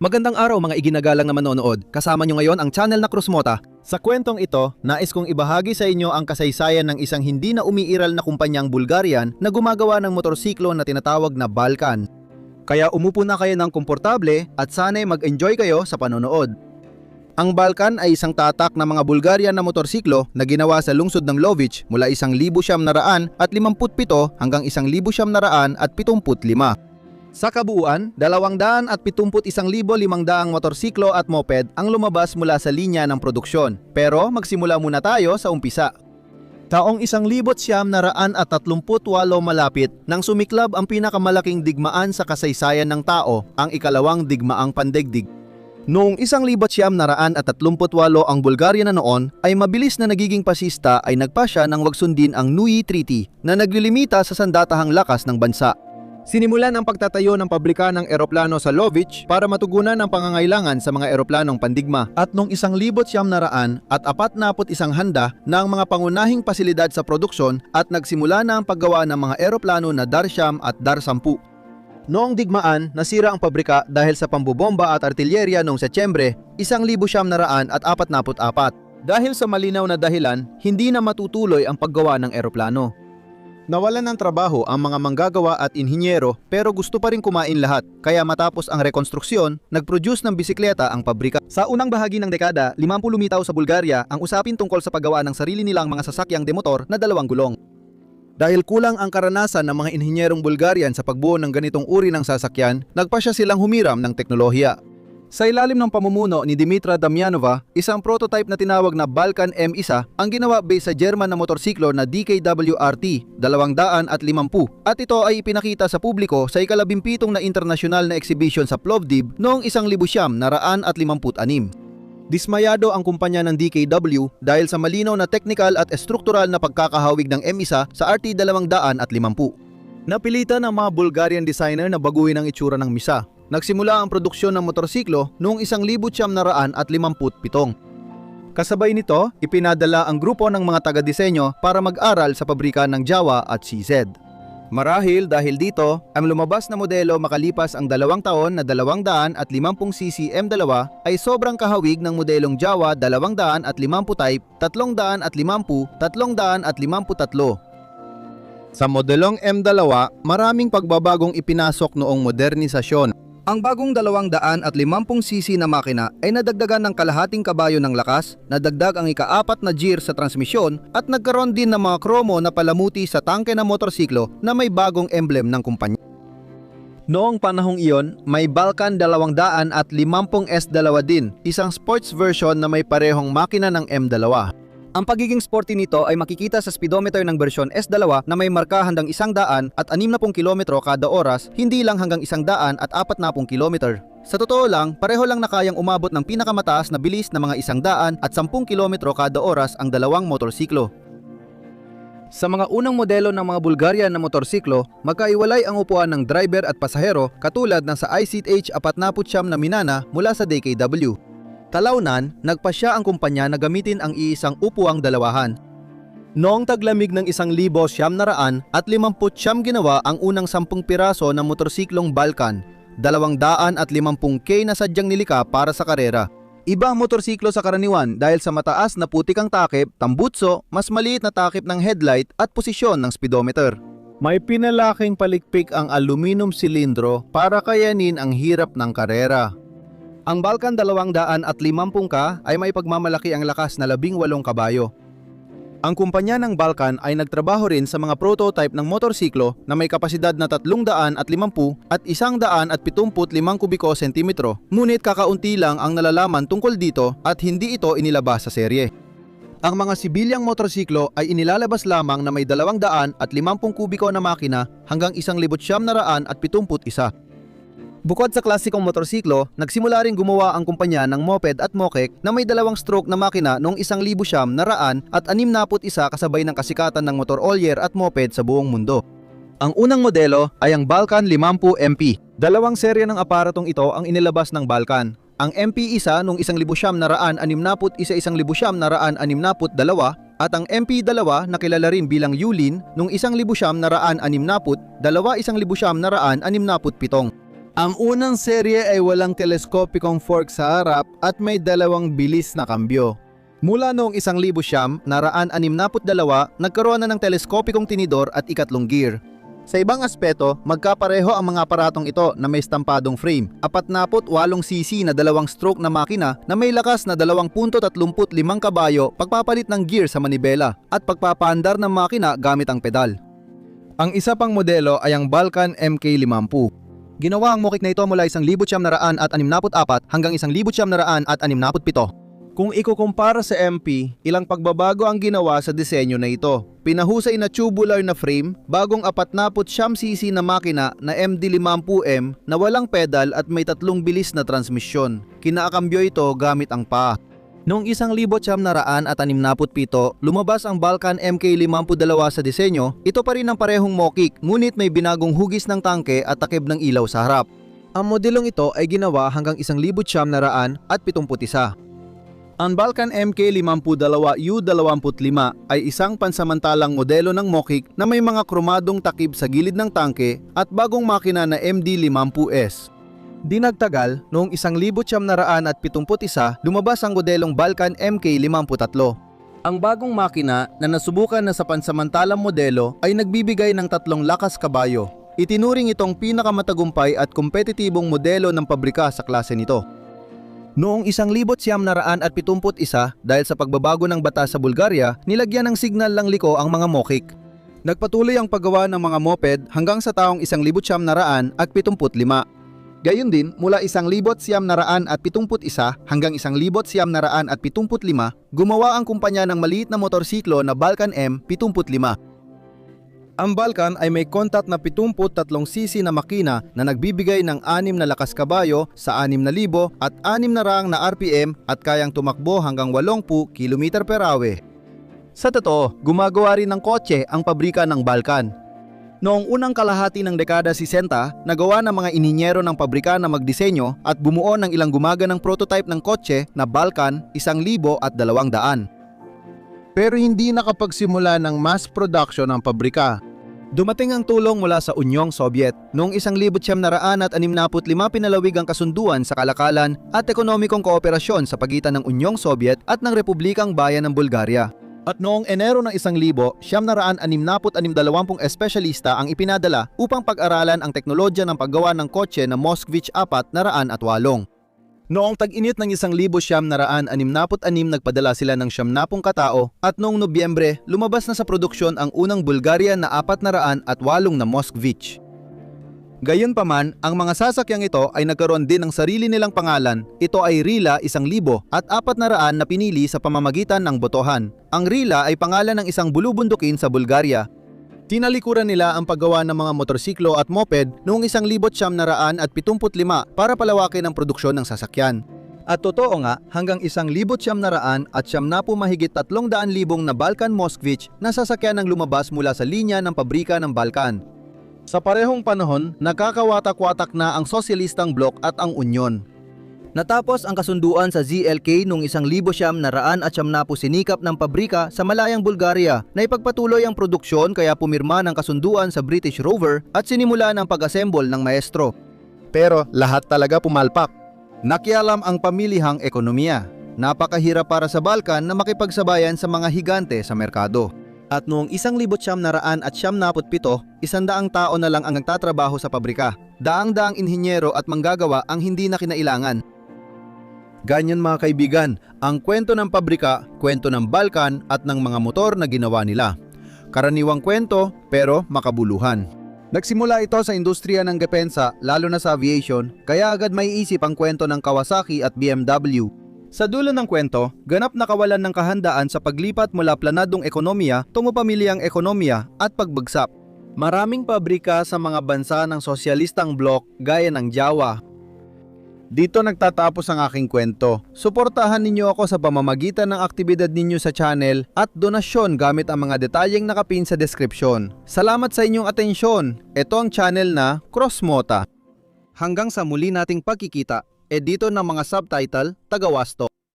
Magandang araw mga iginagalang na manonood. Kasama nyo ngayon ang channel na Krusmota. Sa kwentong ito, nais kong ibahagi sa inyo ang kasaysayan ng isang hindi na umiiral na kumpanyang Bulgarian na gumagawa ng motorsiklo na tinatawag na Balkan. Kaya umupo na kayo ng komportable at sana'y mag-enjoy kayo sa panonood. Ang Balkan ay isang tatak ng mga Bulgarian na motorsiklo na ginawa sa lungsod ng Lovich mula 1,957 hanggang 1,975. Sa kabuuan, 271,500 motorsiklo at moped ang lumabas mula sa linya ng produksyon. Pero magsimula muna tayo sa umpisa. Taong 1938 malapit nang sumiklab ang pinakamalaking digmaan sa kasaysayan ng tao, ang ikalawang digmaang pandaigdig. Noong 1938 ang Bulgaria na noon ay mabilis na nagiging pasista ay nagpasya nang wag sundin ang Nui Treaty na naglilimita sa sandatahang lakas ng bansa. Sinimulan ang pagtatayo ng pabrika ng eroplano sa Lovich para matugunan ang pangangailangan sa mga eroplanong pandigma. At noong 1941 handa na ang mga pangunahing pasilidad sa produksyon at nagsimula na ang paggawa ng mga eroplano na Dar-10 at Dar-10. Noong digmaan, nasira ang pabrika dahil sa pambobomba at artilyerya noong Setyembre 1944. Dahil sa malinaw na dahilan, hindi na matutuloy ang paggawa ng eroplano. Nawalan ng trabaho ang mga manggagawa at inhinyero pero gusto pa rin kumain lahat, kaya matapos ang rekonstruksyon, nag-produce ng bisikleta ang pabrika. Sa unang bahagi ng dekada, 50 lumitaw sa Bulgaria ang usapin tungkol sa paggawa ng sarili nilang mga sasakyang demotor na 2 gulong. Dahil kulang ang karanasan ng mga inhinyerong Bulgarian sa pagbuo ng ganitong uri ng sasakyan, nagpasya silang humiram ng teknolohiya. Sa ilalim ng pamumuno ni Dimitra Damyanova, isang prototype na tinawag na Balkan M1 ang ginawa base sa German na motorsiklo na DKWRT 250 at ito ay ipinakita sa publiko sa ika-17 na internasyonal na exhibition sa Plovdiv noong 1956. Dismayado ang kumpanya ng DKW dahil sa malinaw na technical at estruktural na pagkakahawig ng M1 sa RT 250. Napilitan ang mga Bulgarian designer na baguhin ang itsura ng misa. Nagsimula ang produksyon ng motorsiklo noong 1957. Kasabay nito, ipinadala ang grupo ng mga taga-disenyo para mag-aral sa pabrika ng Jawa at CZ. Marahil dahil dito, ang lumabas na modelo makalipas ang 2 taon na 250cc M2 ay sobrang kahawig ng modelong Jawa 250 type, 350, 353. Sa modelong M2, maraming pagbabagong ipinasok noong modernisasyon. Ang bagong 250cc na makina ay nadagdagan ng kalahating kabayo ng lakas, nadagdag ang ika-4 na gear sa transmisyon at nagkaroon din ng mga kromo na palamuti sa tangke ng motorsiklo na may bagong emblem ng kumpanya. Noong panahong iyon, may Balkan 250S2 din, isang sports version na may parehong makina ng M2. Ang pagiging sporty nito ay makikita sa speedometer ng bersyon S2 na may marka hanggang 100 at 60 km kada oras, hindi lang hanggang 100 at 40 km. Sa totoo lang, pareho lang na kayang umabot ng pinakamataas na bilis na mga 100 at 10 km kada oras ang dalawang motorsiklo. Sa mga unang modelo ng mga Bulgarian na motorsiklo, magkaiwalay ang upuan ng driver at pasahero katulad ng sa ICH 49 na Minana mula sa DKW. Talaunan, nagpasya ang kumpanya na gamitin ang iisang upuang dalawahan. Noong taglamig ng 1959 ginawa ang unang 10 piraso ng motorsiklong Balkan, 250K na sadyang nilika para sa karera. Iba ang motorsiklo sa karaniwan dahil sa mataas na putikang takip, tambutso, mas maliit na takip ng headlight at posisyon ng speedometer. May pinalaking palikpik ang aluminum silindro para kayanin ang hirap ng karera. Ang Balkan 250K ay may pagmamalaki ang lakas na 18 kabayo. Ang kumpanya ng Balkan ay nagtrabaho rin sa mga prototype ng motorsiklo na may kapasidad na 350 at 175 kubiko sentimetro, ngunit kakaunti lang ang nalalaman tungkol dito at hindi ito inilabas sa serye. Ang mga sibilyang motorsiklo ay inilalabas lamang na may 250 kubiko na makina hanggang 1,971. Bukod sa klasikong motorsiklo, nagsimula rin gumawa ang kumpanya ng moped at mokek na may 2-stroke na makina noong 1961 at 61 kasabay ng kasikatan ng motor olyer at moped sa buong mundo. Ang unang modelo ay ang Balkan 50 MP. Dalawang serye ng aparatong ito ang inilabas ng Balkan. Ang MP1 noong 1961 at ang MP2 na kilala rin bilang Yulin noong 1960 dalawa 1967. Ang unang serye ay walang teleskopikong fork sa harap at may dalawang bilis na kambyo. Mula noong 1962, nagkaroon na ng teleskopikong tinidor at ikatlong gear. Sa ibang aspeto, magkapareho ang mga aparatong ito na may stampadong frame, 48cc na dalawang stroke na makina na may lakas na 2.35 kabayo pagpapalit ng gear sa manibela at pagpapaandar ng makina gamit ang pedal. Ang isa pang modelo ay ang Balkan MK50. Ginawa ang mokik na ito mula 1964 hanggang 1967. Kung ikukumpara sa MP, ilang pagbabago ang ginawa sa disenyo na ito. Pinahusay na tubular na frame, bagong 49cc na makina na MD50M na walang pedal at may 3 bilis na transmisyon. Kinaakambyo ito gamit ang paa. Noong 1967, lumabas ang Balkan MK52 sa disenyo. Ito pa rin ang parehong mokik, ngunit may binagong hugis ng tangke at takip ng ilaw sa harap. Ang modelong ito ay ginawa hanggang 1971. Ang Balkan MK52U25 ay isang pansamantalang modelo ng mokik na may mga kromadong takip sa gilid ng tangke at bagong makina na MD50S. Dinagtagal, noong 1971, lumabas ang modelong Balkan MK53. Ang bagong makina na nasubukan na sa pansamantalang modelo ay nagbibigay ng 3 lakas kabayo. Itinuring itong pinakamatagumpay at kompetitibong modelo ng pabrika sa klase nito. Noong 1971, dahil sa pagbabago ng batas sa Bulgaria, nilagyan ng signal lang liko ang mga mokik. Nagpatuloy ang paggawa ng mga moped hanggang sa taong 1975. Gayon din, mula 1971 hanggang 1975, gumawa ang kumpanya ng maliit na motorsiklo na Balkan M75. Ang Balkan ay may kontat na 73cc na makina na nagbibigay ng 6 na lakas kabayo sa 6,000 at 600 na RPM at kayang tumakbo hanggang 80 km/h. Sa totoo, gumagawa rin ng kotse ang pabrika ng Balkan. Noong unang kalahati ng dekada 60, nagawa ng mga ininyero ng pabrika na magdisenyo at bumuo ng ilang gumaganang prototype ng kotse na Balkan 1,200. Pero hindi nakapagsimula ng mass production ng pabrika. Dumating ang tulong mula sa Unyong Soviet. Noong 1965, pinalawig ang kasunduan sa kalakalan at ekonomikong kooperasyon sa pagitan ng Unyong Soviet at ng Republikang Bayan ng Bulgaria. At noong Enero ng 1966, 20 espesyalista ang ipinadala upang pag-aralan ang teknolohiya ng paggawa ng kotse na Moskvich 408. Noong tag-init ng 1966, nagpadala sila ng 70 katao at noong Nobyembre, lumabas na sa produksyon ang unang Bulgarian na 408 na Moskvich. Gayunpaman, ang mga sasakyang ito ay nagkaroon din ng sarili nilang pangalan. Ito ay Rila 1,000 at 400 na pinili sa pamamagitan ng botohan. Ang Rila ay pangalan ng isang bulubundukin sa Bulgaria. Tinalikuran nila ang paggawa ng mga motorsiklo at moped noong 1975 para palawakin ang produksyon ng sasakyan. At totoo nga, hanggang 1970 at 70 mahigit 300,000 na Balkan Moskvich na sasakyan ang lumabas mula sa linya ng pabrika ng Balkan. Sa parehong panahon, nakakawatak-watak na ang sosyalistang blok at ang Unyon. Natapos ang kasunduan sa ZLK noong 1970 sinikap ng pabrika sa malayang Bulgaria na ipagpatuloy ang produksyon kaya pumirma ng kasunduan sa British Rover at sinimula ng pag-assemble ng maestro. Pero lahat talaga pumalpak. Nakialam ang pamilihang ekonomiya. Napakahirap para sa Balkan na makipagsabayan sa mga higante sa merkado. At noong 1977, 100 tao na lang ang nagtatrabaho sa pabrika. Daang-daang inhinyero at manggagawa ang hindi na kinailangan. Ganyan mga kaibigan, ang kwento ng pabrika, kwento ng Balkan at ng mga motor na ginawa nila. Karaniwang kwento pero makabuluhan. Nagsimula ito sa industriya ng depensa, lalo na sa aviation, kaya agad may isip ang kwento ng Kawasaki at BMW. Sa dulo ng kwento, ganap na kawalan ng kahandaan sa paglipat mula planadong ekonomiya tungo pamilyang ekonomiya at pagbagsak. Maraming pabrika sa mga bansa ng sosyalistang blok gaya ng Jawa. Dito nagtatapos ang aking kwento. Suportahan ninyo ako sa pamamagitan ng aktibidad ninyo sa channel at donasyon gamit ang mga detalyeng nakapin sa description. Salamat sa inyong atensyon. Ito ang channel na Crossmota. Hanggang sa muli nating pagkikita, edito ng mga subtitle, taga-Wasto.